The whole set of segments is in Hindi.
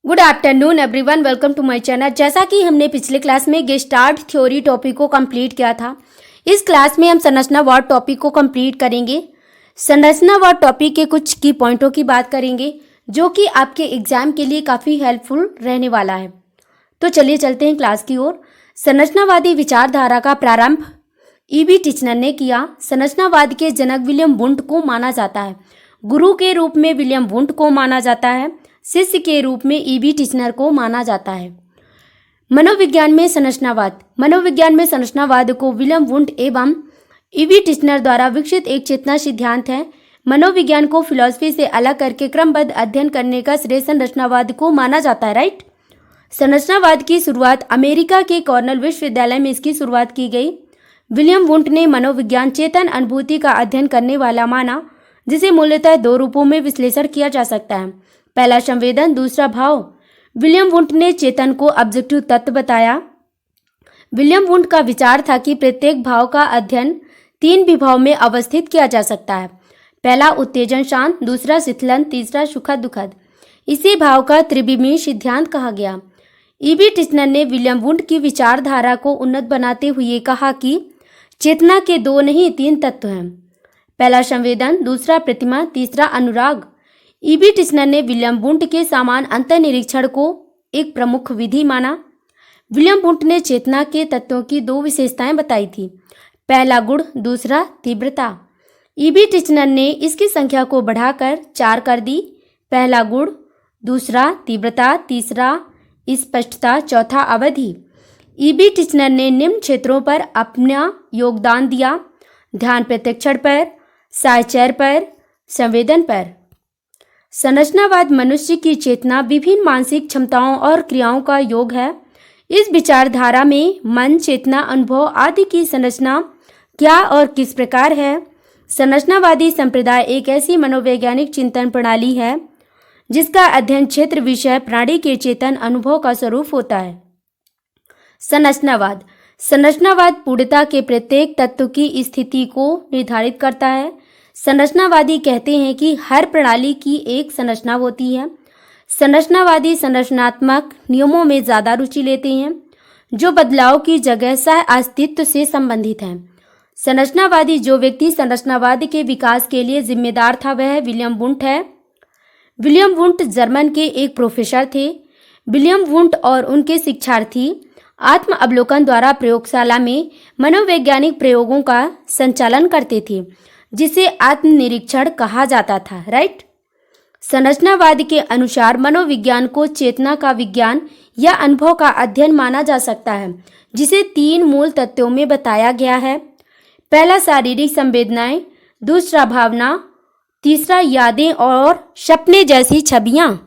Good afternoon everyone, welcome to my channel. जैसा कि हमने पिछले क्लास में गेस्टाल्ट थ्योरी टॉपिक को कंप्लीट किया था, इस क्लास में हम संरचनावाद टॉपिक को कंप्लीट करेंगे। संरचनावाद टॉपिक के कुछ की पॉइंटों की बात करेंगे जो कि आपके एग्जाम के लिए काफ़ी हेल्पफुल रहने वाला है। तो चलिए चलते हैं क्लास की ओर। संरचनावादी विचारधारा का प्रारंभ ईबी टिचनर ने किया। संरचनावाद के जनक विलियम वुंट को माना जाता है। गुरु के रूप में विलियम वुंट को माना जाता है। शिष्य के रूप में ईबी टिचनर को माना जाता है। मनोविज्ञान में संरचनावाद को विलियम वुंट एवं ईबी टिचनर द्वारा विकसित एक चेतना सिद्धांत है। मनोविज्ञान को फिलॉसफी से अलग करके क्रमबद्ध अध्ययन करने का श्रेय संरचनावाद को माना जाता है। राइट। संरचनावाद की शुरुआत अमेरिका के कॉर्नेल विश्वविद्यालय में इसकी शुरुआत की गई। विलियम वुंट ने मनोविज्ञान चेतन अनुभूति का अध्ययन करने वाला माना, जिसे मूलतः दो रूपों में विश्लेषण किया जा सकता है, पहला संवेदन, दूसरा भाव। विलियम वुंट ने चेतन को ऑब्जेक्टिव तत्व बताया। विलियम वुंट का विचार था कि प्रत्येक भाव का अध्ययन तीन विभाव में अवस्थित किया जा सकता है, पहला उत्तेजन शांत, दूसरा शिथिलन, तीसरा सुखद दुखद। इसी भाव का त्रिविमीय सिद्धांत कहा गया। ईबी टिचनर ने विलियम वुंट की विचारधारा को उन्नत बनाते हुए कहा कि चेतना के दो नहीं तीन तत्व हैं, पहला संवेदन, दूसरा प्रतिमा, तीसरा अनुराग। ईबी टिचनर ने विलियम वुंट के समान अंतर्निरीक्षण को एक प्रमुख विधि माना। विलियम वुंट ने चेतना के तत्वों की दो विशेषताएं बताई थी, पहला गुण, दूसरा तीव्रता। ईबी टिचनर ने इसकी संख्या को बढ़ाकर 4 कर दी, पहला गुण, दूसरा तीव्रता, तीसरा स्पष्टता, चौथा अवधि। ईबी टिचनर ने निम्न क्षेत्रों पर अपना योगदान दिया: ध्यान प्रत्यक्षण पर, साहचर्य पर, संवेदन पर। संरचनावाद मनुष्य की चेतना विभिन्न मानसिक क्षमताओं और क्रियाओं का योग है। इस विचारधारा में मन, चेतना, अनुभव आदि की संरचना क्या और किस प्रकार है। संरचनावादी संप्रदाय एक ऐसी मनोवैज्ञानिक चिंतन प्रणाली है जिसका अध्ययन क्षेत्र विषय प्राणी के चेतन अनुभव का स्वरूप होता है। संरचनावाद पूर्णता के प्रत्येक तत्व की स्थिति को निर्धारित करता है। संरचनावादी कहते हैं कि हर प्रणाली की एक संरचना होती है। संरचनावादी संरचनात्मक नियमों में ज्यादा रुचि लेते हैं जो बदलाव की जगह सह अस्तित्व से संबंधित हैं। संरचनावादी जो व्यक्ति संरचनावाद के विकास के लिए जिम्मेदार था वह विलियम वुंट है। विलियम वुंट जर्मन के एक प्रोफेसर थे। विलियम वुंट और उनके शिक्षार्थी आत्म अवलोकन द्वारा प्रयोगशाला में मनोवैज्ञानिक प्रयोगों का संचालन करते थे, जिसे आत्मनिरीक्षण कहा जाता था। राइट। संरचनावाद के अनुसार मनोविज्ञान को चेतना का विज्ञान या अनुभव का अध्ययन माना जा सकता है, जिसे 3 मूल तत्वों में बताया गया है, पहला शारीरिक संवेदनाएं, दूसरा भावना, तीसरा यादें और सपने जैसी छवियां।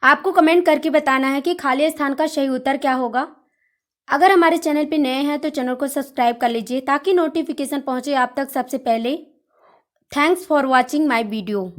आपको कमेंट करके बताना है कि खाली स्थान का सही उत्तर क्या होगा। अगर हमारे चैनल पे नए हैं तो चैनल को सब्सक्राइब कर लीजिए ताकि नोटिफिकेशन पहुंचे आप तक सबसे पहले। Thanks for watching my video.